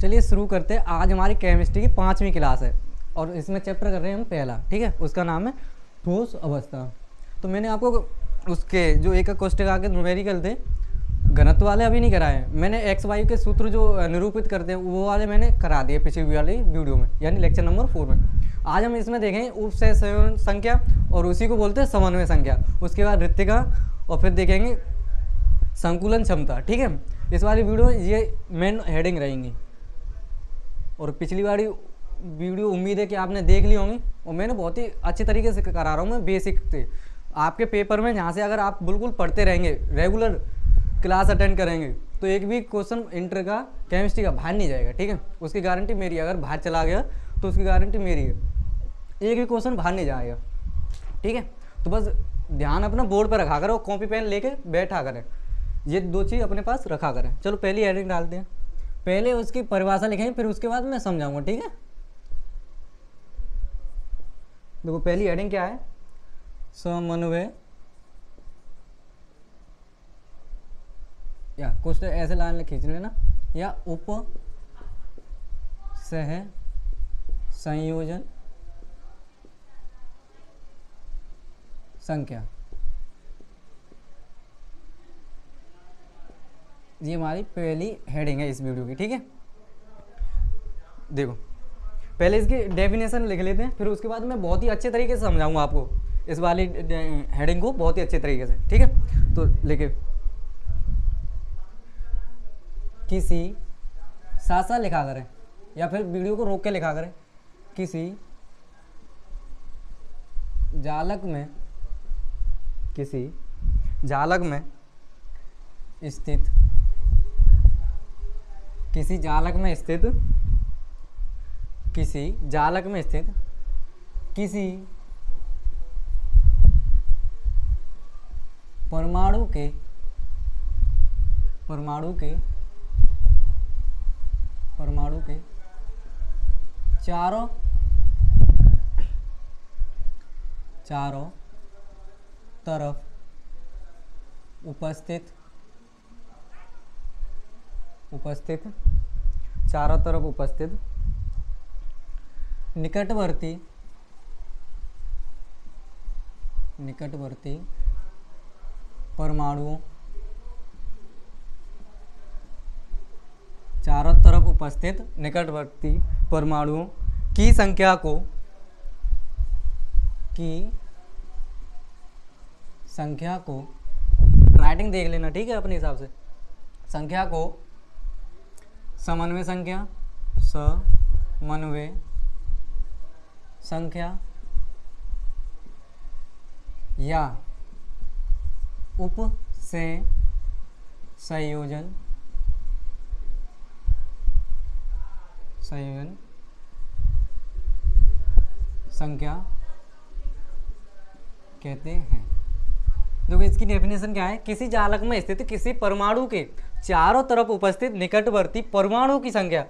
चलिए शुरू करते हैं। आज हमारी केमिस्ट्री की 5वीं क्लास है और इसमें चैप्टर कर रहे हैं हम पहला, ठीक है। उसका नाम है ठोस अवस्था। तो मैंने आपको उसके जो एक कोष्ठक के न्यूमेरिकल थे घनत्व वाले अभी नहीं कराए। मैंने एक्स वाई के सूत्र जो निरूपित करते हैं वो वाले मैंने करा दिए पिछली वाली वीडियो में, यानी लेक्चर नंबर 4 में। आज हम इसमें देखेंगे उपसय संख्या और उसी को बोलते हैं समन्वय संख्या। उसके बाद रिक्तिका और फिर देखेंगे संकुलन क्षमता, ठीक है। इस वाली वीडियो में ये मेन हेडिंग रहेंगी। और पिछली वाली वीडियो उम्मीद है कि आपने देख ली होंगी और मैंने बहुत ही अच्छे तरीके से करा रहा हूँ मैं, बेसिक से। आपके पेपर में यहाँ से अगर आप बिल्कुल पढ़ते रहेंगे, रेगुलर क्लास अटेंड करेंगे, तो एक भी क्वेश्चन इंटर का केमिस्ट्री का बाहर नहीं जाएगा, ठीक है। उसकी गारंटी मेरी है। अगर बाहर चला गया तो उसकी गारंटी मेरी है, एक भी क्वेश्चन बाहर नहीं जाएगा, ठीक है। तो बस ध्यान अपना बोर्ड पर रखा करो, कॉपी पेन लेके बैठा करें, ये दो चीज़ अपने पास रखा करें। चलो पहली हेडिंग डालते हैं। पहले उसकी परिभाषा लिखेंगे, फिर उसके बाद मैं समझाऊंगा, ठीक है। देखो पहली हेडिंग क्या है, समन्वय, या कुछ ऐसे लाइन खींच लेना, या उप सह संयोजन संख्या। ये हमारी पहली हेडिंग है इस वीडियो की, ठीक है। देखो पहले इसकी डेफिनेशन लिख लेते हैं, फिर उसके बाद मैं बहुत ही अच्छे तरीके से समझाऊंगा आपको इस वाली हेडिंग को बहुत ही अच्छे तरीके से, ठीक है। तो लिखे, किसी साथ साथ लिखा करें या फिर वीडियो को रोक के लिखा करें। किसी जालक में स्थित किसी जालक में स्थित किसी परमाणु के चारों तरफ उपस्थित निकटवर्ती परमाणुओं, चारों तरफ उपस्थित निकटवर्ती परमाणुओं की संख्या को राइटिंग देख लेना, ठीक है, अपने हिसाब से। संख्या को समन्वय संख्या या उपसय संयोजन संख्या कहते हैं। देखो इसकी डेफिनेशन क्या है, किसी जालक में स्थित किसी परमाणु के चारों तरफ उपस्थित निकटवर्ती परमाणु की संख्या,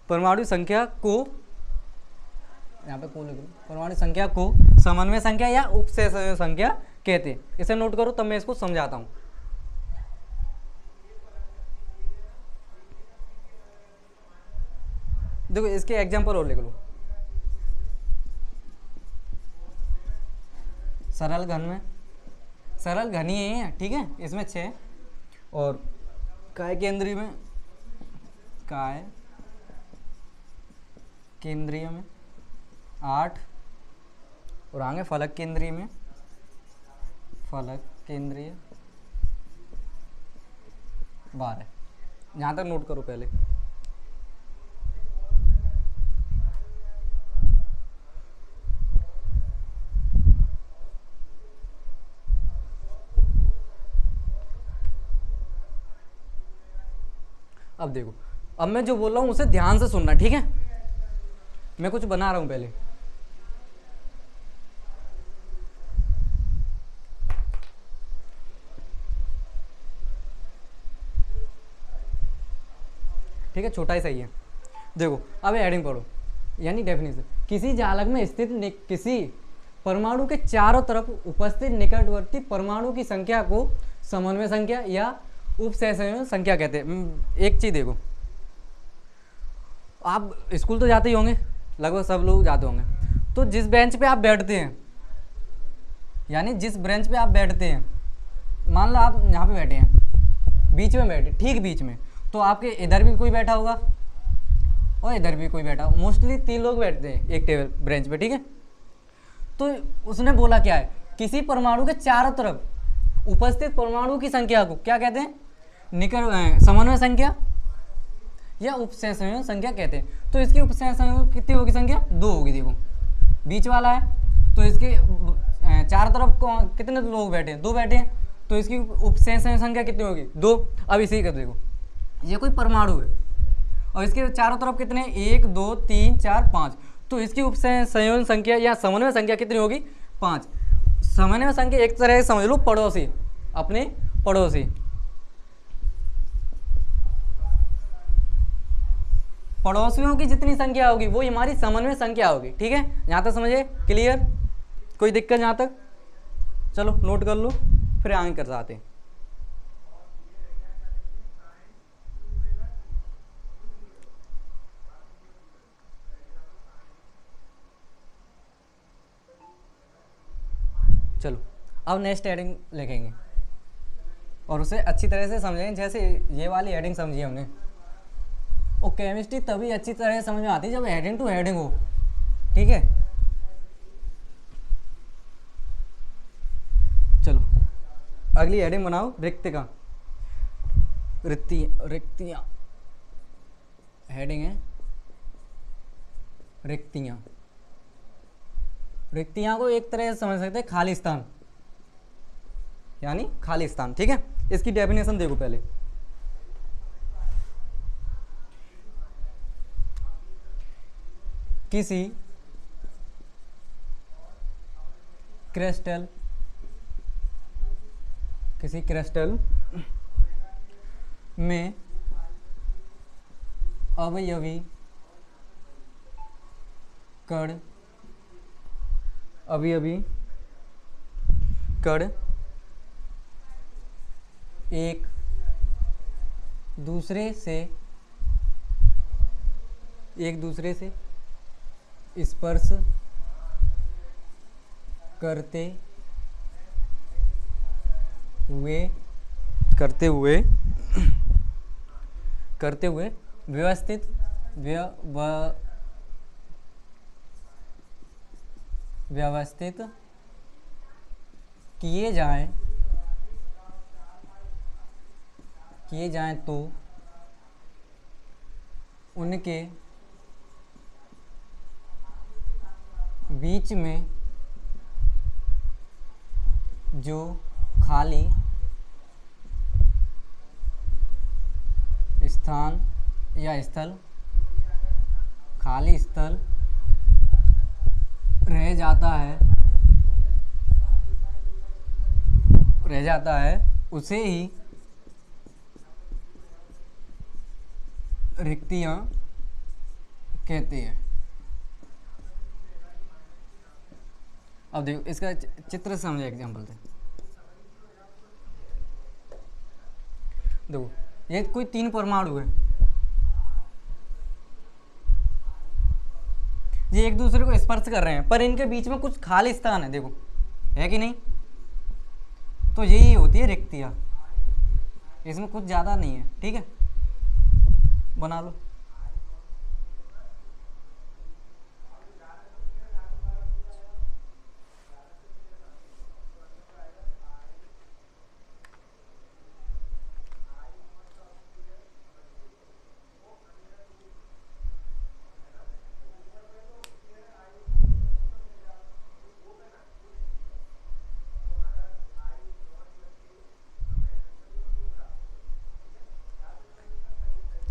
परमाणु संख्या को, यहाँ पे परमाणु संख्या को समन्वय संख्या या उपसय संख्या कहते हैं। इसे नोट करो, तब मैं इसको समझाता हूँ। देखो इसके एग्जाम्पल और लिख लो। सरल घनीय है, ठीक है, इसमें 6 और काय केंद्रीय में 8 और आगे फलक केंद्रीय में 12। यहाँ तक नोट करो पहले। अब देखो, अब मैं जो बोल रहा हूँ उसे ध्यान से सुनना, ठीक है। मैं कुछ बना रहा हूँ पहले। ठीक है, छोटा ही सही है। देखो अब हेडिंग पढ़ो, यानी डेफिनेशन। किसी जालक में स्थित किसी परमाणु के चारों तरफ उपस्थित निकटवर्ती परमाणु की संख्या को समन्वय संख्या या उपसहसंयोजन संख्या कहते हैं। एक चीज देखो, आप स्कूल तो जाते ही होंगे, लगभग सब लोग जाते होंगे। तो जिस बेंच पे आप बैठते हैं, यानी जिस बेंच पे आप बैठते हैं, मान लो आप यहाँ पे बैठे हैं, बीच में बैठे, ठीक बीच में, तो आपके इधर भी कोई बैठा होगा और इधर भी कोई बैठा होगा। मोस्टली 3 लोग बैठते हैं एक टेबल बेंच पे, ठीक है। तो उसने बोला क्या है, किसी परमाणु के चारों तरफ उपस्थित परमाणु की संख्या को क्या कहते हैं, समन्वय संख्या या उपसय संयोग संख्या कहते हैं। तो इसकी उपसय संयोग कितनी होगी संख्या, 2 होगी। देखो बीच वाला है तो इसके चारों तरफ कितने लोग बैठे हैं, 2 बैठे हैं, तो इसकी उपसय संयोग संख्या कितनी होगी, 2। अब इसी का देखो, ये कोई परमाणु है और इसके चारों तरफ कितने, 1 2 3 4 5, तो इसकी उपसय संयोजन संख्या या समन्वय संख्या कितनी होगी, 5। समन्वय संख्या एक तरह से समझ लो पड़ोसी, अपने पड़ोसी। पड़ोसियों की जितनी संख्या होगी वो हमारी समन्वय संख्या होगी, ठीक है। यहाँ तक समझे, क्लियर, कोई दिक्कत यहाँ तक? चलो नोट कर लो, फिर आगे कर जाते हैं। चलो अब नेक्स्ट हेडिंग लिखेंगे और उसे अच्छी तरह से समझेंगे, जैसे ये वाली हेडिंग समझी हमने। और केमिस्ट्री तभी अच्छी तरह से समझ में आती है जब हेडिंग टू हेडिंग हो, ठीक है। चलो अगली हेडिंग बनाओ, रिक्तिका, रिक्तियाँ हेडिंग है, रिक्तियाँ। रिक्तियाँ को एक तरह से समझ सकते हैं खाली स्थान, यानी खाली स्थान, ठीक है। इसकी डेफिनेशन देखो पहले। किसी क्रिस्टल में अवयवी कण एक दूसरे से स्पर्श करते हुए व्यवस्थित किए जाएं तो उनके बीच में जो खाली स्थान या स्थल रह जाता है उसे ही रिक्तियाँ कहते हैं। अब देखो इसका चित्र समझे, एग्जाम्पल से देखो, ये कोई 3 परमाणु है, ये एक दूसरे को स्पर्श कर रहे हैं, पर इनके बीच में कुछ खाली स्थान है, देखो है कि नहीं। तो यही होती है रिक्तियाँ, इसमें कुछ ज़्यादा नहीं है, ठीक है, बना लो।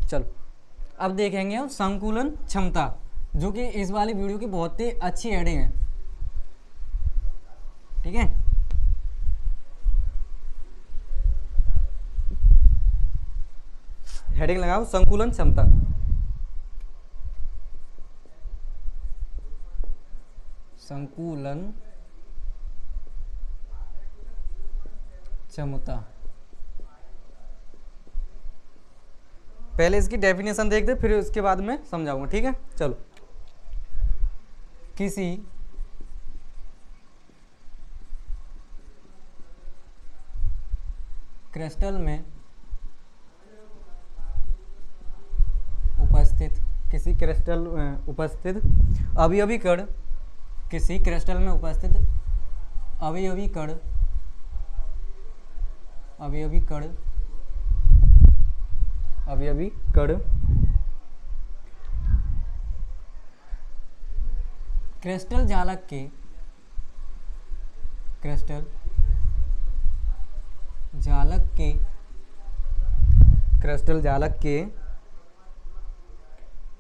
चलो अब देखेंगे हम संकुलन क्षमता, जो कि इस वाली वीडियो की बहुत ही अच्छी हेडिंग है, ठीक है। हेडिंग लगाओ संकुलन क्षमता। संकुलन क्षमता पहले इसकी डेफिनेशन देख दे, फिर उसके बाद में समझाऊंगा, ठीक है। चलो, किसी क्रिस्टल में उपस्थित अवयवी कण, किसी क्रिस्टल में उपस्थित अवयवी कण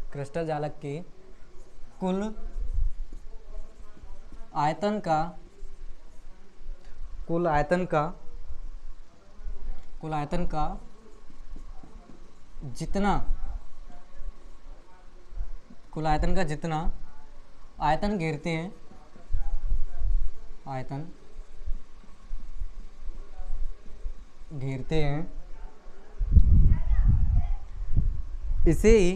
क्रिस्टल जालक के कुल आयतन का जितना आयतन घेरते हैं, इसे ही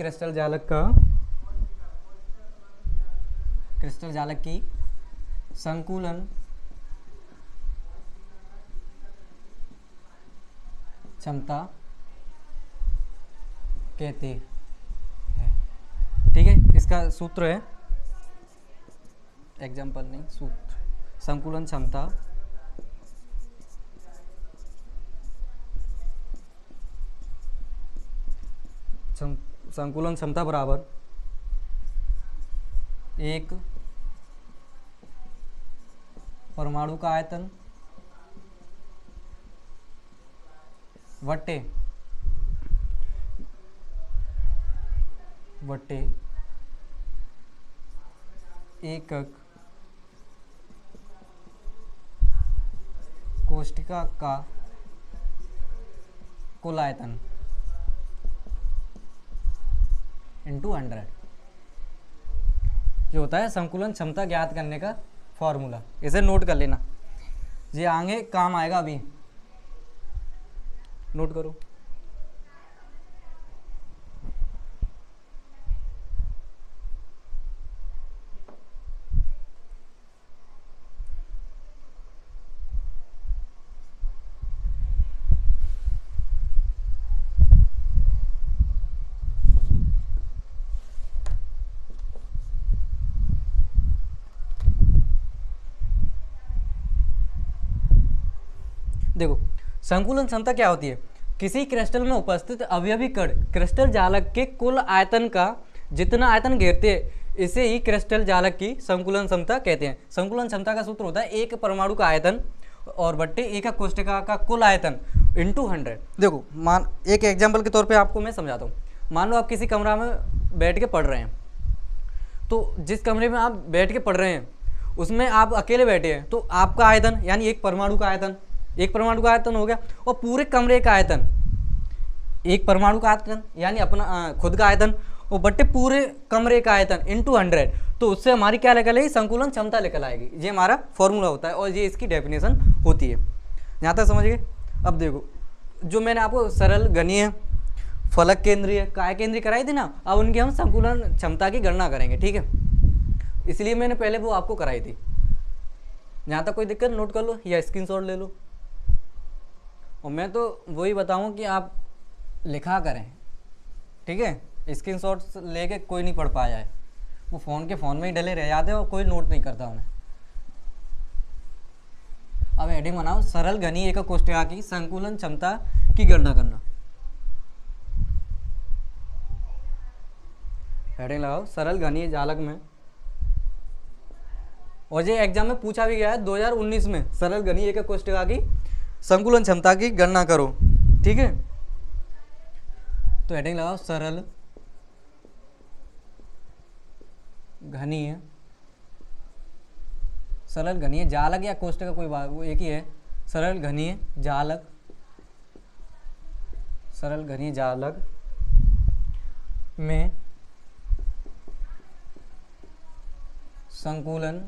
क्रिस्टल जालक की संकुलन क्षमता कहते हैं, ठीक है। इसका सूत्र है, एग्जाम्पल नहीं, सूत्र, संकुलन क्षमता बराबर एक परमाणु का आयतन वट्टे एकक कोशिका का कुल आयतन इंटू 100। जो होता है संकुलन क्षमता ज्ञात करने का फॉर्मूला, इसे नोट कर लेना, ये आगे काम आएगा, अभी नोट करो। देखो, संकुलन क्षमता क्या होती है? किसी क्रिस्टल में उपस्थित अवयवी कण क्रिस्टल जालक के कुल आयतन का जितना आयतन घेरते हैं, इसे ही क्रिस्टल जालक की संकुलन क्षमता कहते हैं। संकुलन क्षमता का सूत्र होता है एक परमाणु का आयतन और बट्टे एक कोशिका का कुल आयतन इंटू 100। देखो, मान एक एग्जाम्पल के तौर पे आपको मैं समझाता हूँ। मान लो आप किसी कमरा में बैठ के पढ़ रहे हैं, तो जिस कमरे में आप बैठ के पढ़ रहे हैं उसमें आप अकेले बैठे हैं, तो आपका आयतन यानी एक परमाणु का आयतन हो गया, और पूरे कमरे का आयतन एक परमाणु का आयतन यानी अपना खुद का आयतन, और बट्टे पूरे कमरे का आयतन इंटू 100, तो उससे हमारी क्या निकल आएगी? संकुलन क्षमता निकल आएगी। ये हमारा फॉर्मूला होता है और ये इसकी डेफिनेशन होती है। यहाँ तक समझ गए? अब देखो, जो मैंने आपको सरल घनीय फलक केंद्रीय काय केंद्रीय कराई थी ना, अब उनकी हम संकुलन क्षमता की गणना करेंगे, ठीक है। इसलिए मैंने पहले वो आपको कराई थी। यहाँ तक कोई दिक्कत? नोट कर लो या स्क्रीनशॉट ले लो, और मैं तो वही बताऊँ कि आप लिखा करें, ठीक है। स्क्रीनशॉट लेके कोई नहीं पढ़ पाया है, वो फ़ोन में ही डले रह जाते हैं और कोई नोट नहीं करता उन्हें। अब हेडिंग बनाओ, सरल घनीय एकक कोशिका की संकुलन क्षमता की गणना करना। हेडिंग लगाओ, सरल घनीय जालक में, और ये एग्जाम में पूछा भी गया है 2019 में, सरल घनीय एकक कोशिका की संकुलन क्षमता की गणना करो, ठीक है। तो हेडिंग लगाओ, सरल घनीय जालक या कोष्ठक का कोई बात, वो एक ही है। सरल घनीय जालक सरल घनी जालक में संकुलन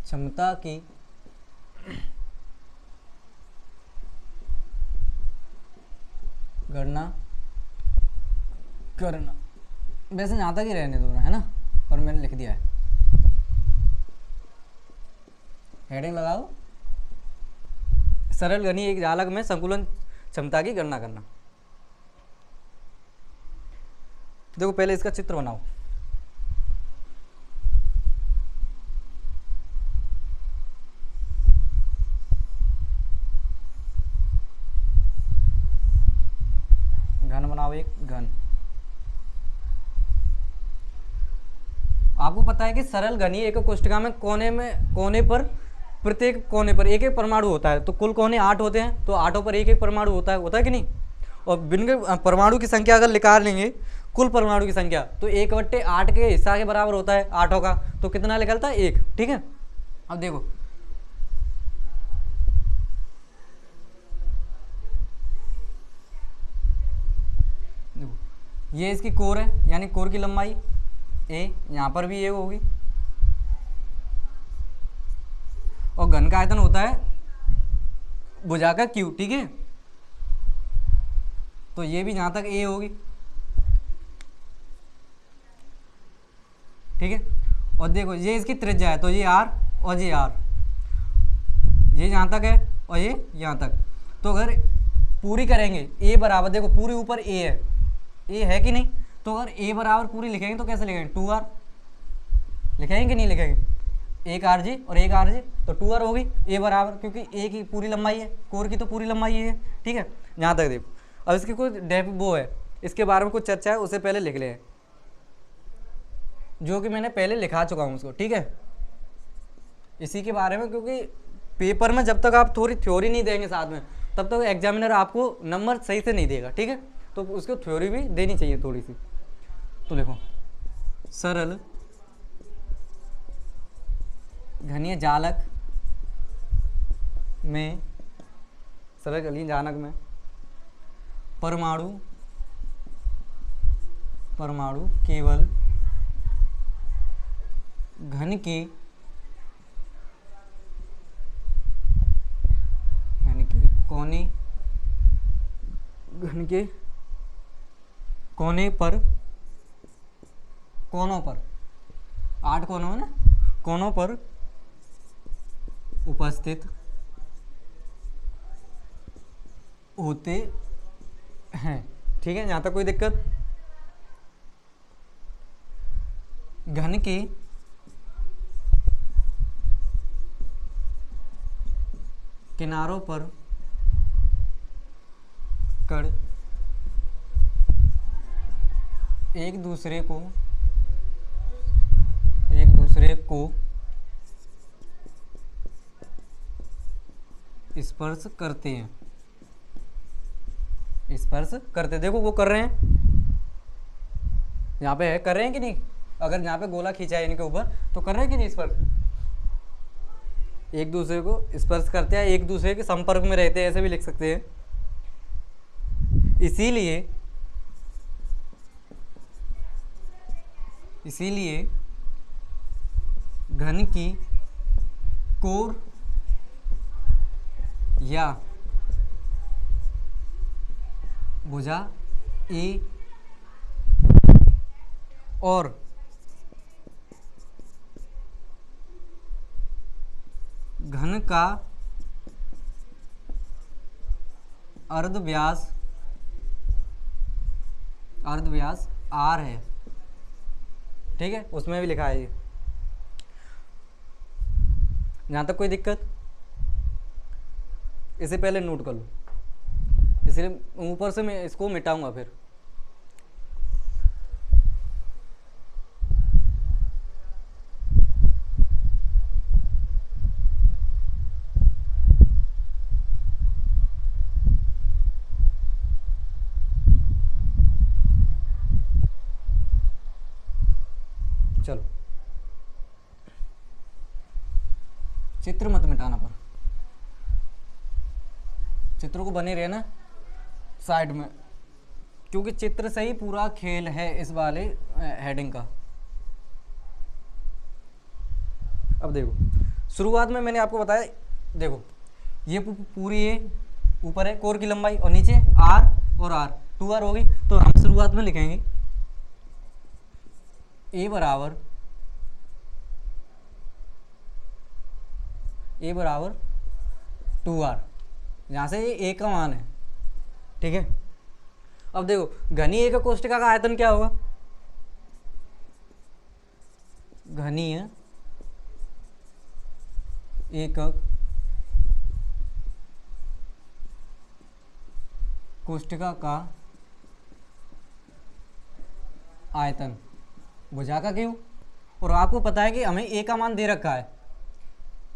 क्षमता की गणना करना। वैसे यहाँ तक ही रहने दो है ना, पर मैंने लिख दिया है। हेडिंग लगाओ, सरल घनी एक जालक में संकुलन क्षमता की गणना करना। देखो पहले इसका चित्र बनाओ। घन बनाओ, एक घन। आपको पता है कि सरल घनी एक कोष्ठिका में कोने पर, प्रत्येक कोने पर एक एक परमाणु होता है। तो कुल कोने 8 होते हैं, तो 8 पर एक एक परमाणु होता है कि नहीं। और बिन परमाणु की संख्या अगर निकाल लेंगे, कुल परमाणु की संख्या, तो 1/8 के हिस्सा के बराबर होता है 8 का। तो कितना निकलता है? 1। ठीक है। अब देखो ये इसकी कोर है, यानी कोर की लंबाई ए, यहाँ पर भी ए होगी। और घन का आयतन होता है भुजा का क्यू। ठीक है, तो ये भी यहाँ तक ए होगी। ठीक है। और देखो ये इसकी त्रिज्या है, तो ये आर और ये आर, ये यहाँ तक है और ये यहाँ तक। तो अगर पूरी करेंगे ए बराबर, देखो पूरी ऊपर ए है कि नहीं, तो अगर ए बराबर पूरी लिखेंगे तो कैसे लिखेंगे? 2r लिखेंगे कि नहीं लिखेंगे? एक आर जी और एक आर जी, तो 2r होगी ए बराबर, क्योंकि ए की पूरी लंबाई है, कोर की तो पूरी लंबाई है। ठीक है, यहाँ तक देखो। अब इसकी कुछ वो है, इसके बारे में कुछ चर्चा है, उसे पहले लिख लें, जो कि मैंने पहले लिखा चुका हूँ उसको। ठीक है, इसी के बारे में, क्योंकि पेपर में जब तक आप थोड़ी थ्योरी नहीं देंगे साथ में, तब तक एग्जामिनर आपको नंबर सही से नहीं देगा। ठीक है, तो उसको थ्योरी भी देनी चाहिए थोड़ी सी। तो देखो सरल घनीय जालक में, सरल घनीय जालक में परमाणु केवल घन के कोनों पर 8 कोनों है ना, कोनों पर उपस्थित होते हैं। ठीक है, यहाँ तक कोई दिक्कत? घन के किनारों पर कण एक दूसरे को स्पर्श करते देखो वो कर रहे हैं, यहाँ पे है, कर रहे हैं कि नहीं? अगर यहाँ पे गोला खींचा है इनके ऊपर, तो कर रहे हैं कि नहीं स्पर्श? एक दूसरे को स्पर्श करते हैं, एक दूसरे के संपर्क में रहते हैं, ऐसे भी लिख सकते हैं। इसीलिए घन की कोर या भुजा ए और घन का अर्धव्यास आर है। ठीक है, उसमें भी लिखा है ये। यहाँ तक कोई दिक्कत? इसे पहले नोट कर लो, इसलिए ऊपर से मैं इसको मिटाऊंगा फिर। चलो, चित्र मत मिटाना, पर चित्र को बने रहना, साइड में, क्योंकि चित्र से ही पूरा खेल है इस वाले हेडिंग का। अब देखो शुरुआत में मैंने आपको बताया, देखो ये पूरी ये ऊपर है कोर की लंबाई और नीचे आर और आर 2r होगी। तो हम शुरुआत में लिखेंगे ए बराबर 2r, जहाँ से ये ए का मान है, ठीक है। अब देखो घनीय एकक कोष्ठिका का आयतन क्या होगा, घनीय एकक कोष्ठिका का आयतन भुजा का क्यू, और आपको पता है कि हमें ए का मान दे रखा है,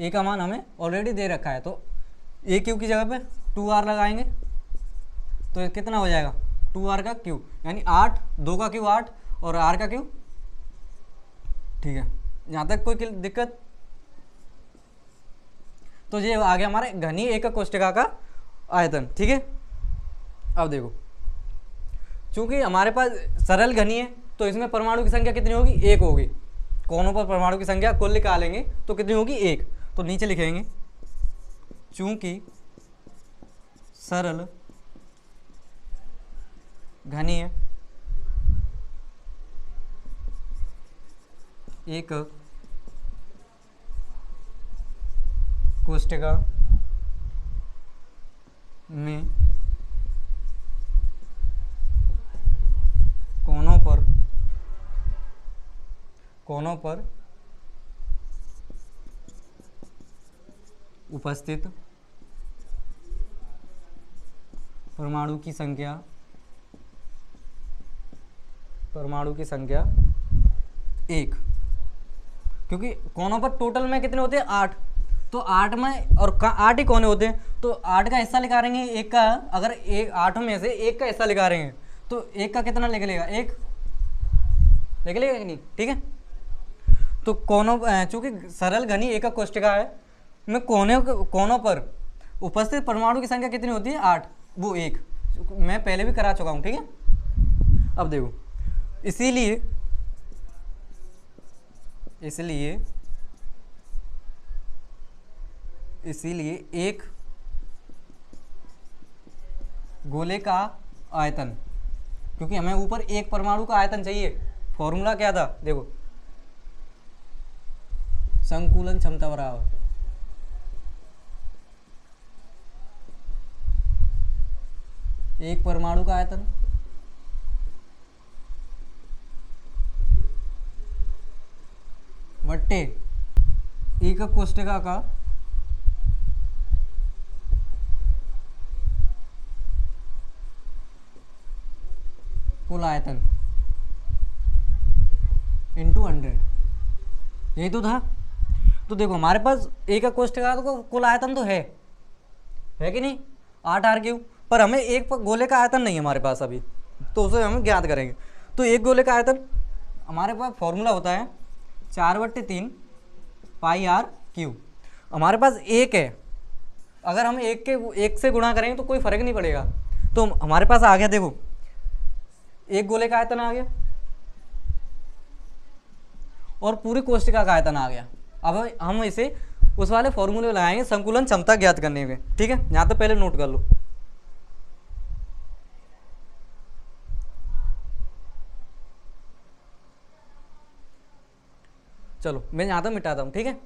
ए का मान हमें ऑलरेडी दे रखा है, तो ए क्यू की जगह पे 2r लगाएंगे तो ये कितना हो जाएगा 2r का क्यू, यानी 8, 2 का क्यू 8 और r का क्यू, ठीक है। यहाँ तक कोई दिक्कत? तो ये आ गया हमारे घनीय एकक कोष्ठिका का आयतन, ठीक है। अब देखो चूंकि हमारे पास सरल घनीय है तो इसमें परमाणु की संख्या कितनी होगी, 1 होगी। कोनों पर परमाणु की संख्या कुल निकालेंगे तो कितनी होगी, 1। तो नीचे लिखेंगे चूंकि सरल घनीय एकक कोष्ठिका में कोनों पर उपस्थित परमाणु की संख्या 1, क्योंकि कोनों पर टोटल में कितने होते हैं 8, तो 8 में और 8 ही कोने होते हैं, तो 8 का हिस्सा निकालेंगे 1 का, अगर 8 में से 1 का हिस्सा निकालेंगे तो 1 का कितना निकलेगा, 1 निकलेगा कि नहीं, ठीक है। तो कोनों चूंकि सरल घनीय एकक कोष्ठिका है में कोनों पर उपस्थित परमाणु की संख्या कितनी होती है, 8, वो 1 मैं पहले भी करा चुका हूँ, ठीक है। अब देखो इसीलिए एक गोले का आयतन, क्योंकि हमें ऊपर एक परमाणु का आयतन चाहिए, फॉर्मूला क्या था देखो, संकुलन क्षमता बराबर एक परमाणु का आयतन वट्टे एकक कोष्ठिका का कुल आयतन इंटू 100, यही तो था। तो देखो हमारे पास एकक कोष्ठिका का कुल आयतन तो है कि नहीं, 8r3, पर हमें एक गोले का आयतन नहीं है हमारे पास अभी, तो उसे हम ज्ञात करेंगे। तो एक गोले का आयतन हमारे पास फॉर्मूला होता है 4/3 πr3। हमारे पास 1 है, अगर हम 1 से गुणा करेंगे तो कोई फर्क नहीं पड़ेगा। तो हमारे पास आ गया, देखो एक गोले का आयतन आ गया और पूरी कोष्ठिका का आयतन आ गया। अब हम इसे उस वाले फॉर्मूले लगाएंगे संकुलन क्षमता ज्ञात करने में, ठीक है। यहाँ तो पहले नोट कर लो। चलो मैं यहाँ तक मिटाता हूँ, ठीक है।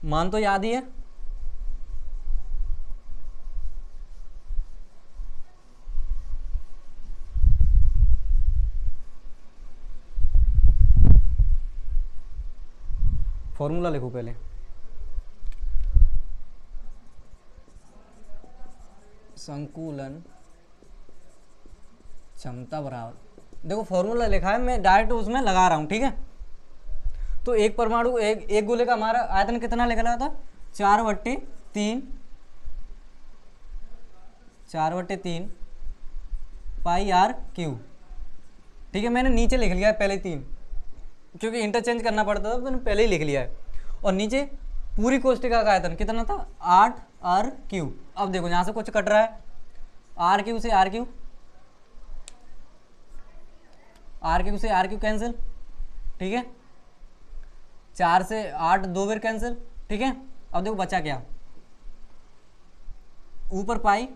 मान तो याद ही है, फॉर्मूला लिखो पहले, संकुलन क्षमता बराबर, देखो फॉर्मूला लिखा है, मैं डायरेक्ट उसमें लगा रहा हूँ, ठीक है। तो एक परमाणु एक गोले का हमारा आयतन कितना निकला था, 4/3 πr3, ठीक है। मैंने नीचे लिख लिया है पहले 3, क्योंकि इंटरचेंज करना पड़ता था, मैंने पहले ही लिख लिया है। और नीचे पूरी कोष्ठिका का आयतन कितना था, 8r3। अब देखो यहाँ से कुछ कट रहा है आर क्यू से आर क्यू, आर क्यू से आर क्यू कैंसिल, ठीक है। 4 से 8 2 बार कैंसिल, ठीक है। अब देखो बचा क्या, ऊपर पाई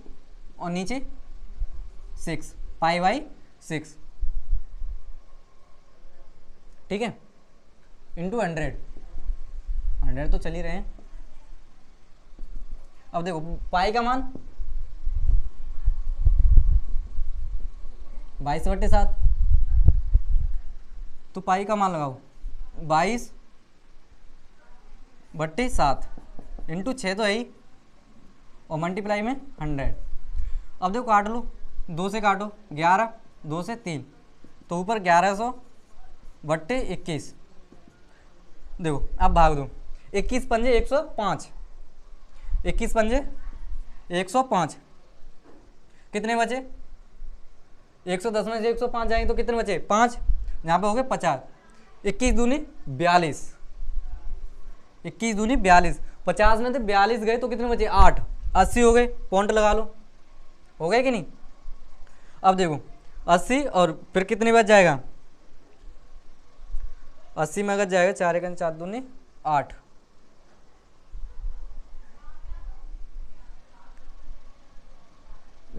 और नीचे 6, पाई बाई 6, ठीक है, इंटू 100, 100 तो चल ही रहे हैं। अब देखो पाई का मान 22/7, तो पाई का मान लगाओ 22/7 इंटू 6 तो है ही, और मल्टीप्लाई में 100। अब देखो काट लो, 2 से काटो 11, 2 से 3, तो ऊपर 1100/21। देखो अब भाग दो, 21 पंजे 105, 21 पंजे 105, कितने बचे, 110 में से 105 जाएंगे तो कितने बचे 5, यहाँ पे हो गए 50, 21 दूनी 42, 21 दूनी 42, 50 में से 42 गए तो कितने बचे 8, 80 हो गए, पॉइंट लगा लो, हो गए कि नहीं। अब देखो 80 और फिर कितनी बच जाएगा, 80 में अगर जाएगा 4 1 4 दूनी 8,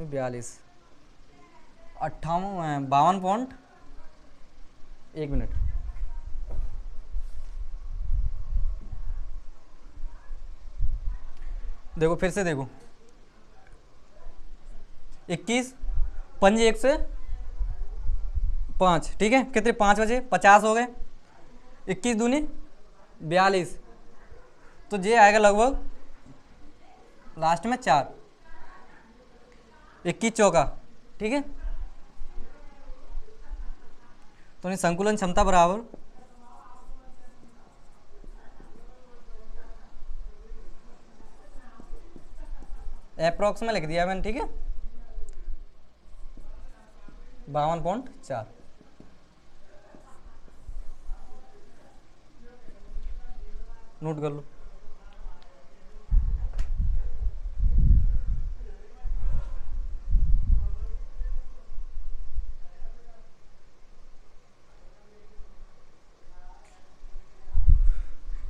बयालीस 52.1 मिनट। देखो फिर से देखो, 21 पंजे 1 से 5, ठीक है, कितने 5 बजे 50 हो गए, 21 दूनी 42, तो ये आएगा लगभग लास्ट में 4, 21 चौका, ठीक है। तो संकुलन क्षमता बराबर अप्रॉक्स में लिख दिया मैंने, ठीक है, 52.4। नोट कर लो।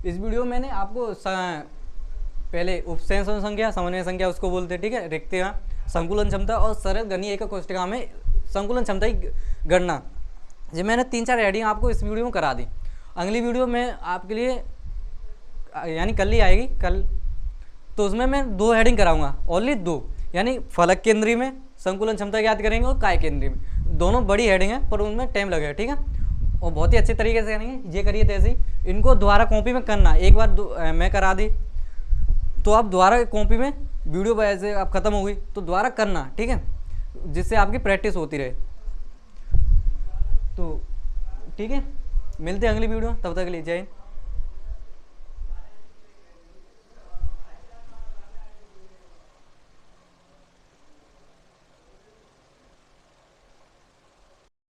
इस वीडियो में मैंने आपको पहले उपसेचन संख्या, समन्वय संख्या उसको बोलते हैं, ठीक है, रिक्तियाँ, संकुलन क्षमता और सरल गणीय एकक कोष्ठिका में संकुलन क्षमता की गणना, ये मैंने 3-4 हेडिंग आपको इस वीडियो में करा दी। अगली वीडियो में आपके लिए यानी कल ही आएगी, कल, तो उसमें मैं 2 हेडिंग कराऊंगा, ओनली 2, यानी फलक केंद्रीय में संकुलन क्षमता याद करेंगे और काय केंद्रीय में, दोनों बड़ी हेडिंग है पर उनमें टाइम लगेगा, ठीक है, और बहुत ही अच्छे तरीके से करेंगे। ये करिए तैसे ही, इनको दोबारा कॉपी में करना, एक बार मैं करा दी तो आप दोबारा कॉपी में वीडियो वैसे आप ख़त्म हो गई तो दोबारा करना, ठीक है, जिससे आपकी प्रैक्टिस होती रहे। तो ठीक है, मिलते हैं अगली वीडियो, तब तक के लिए जय हिंद।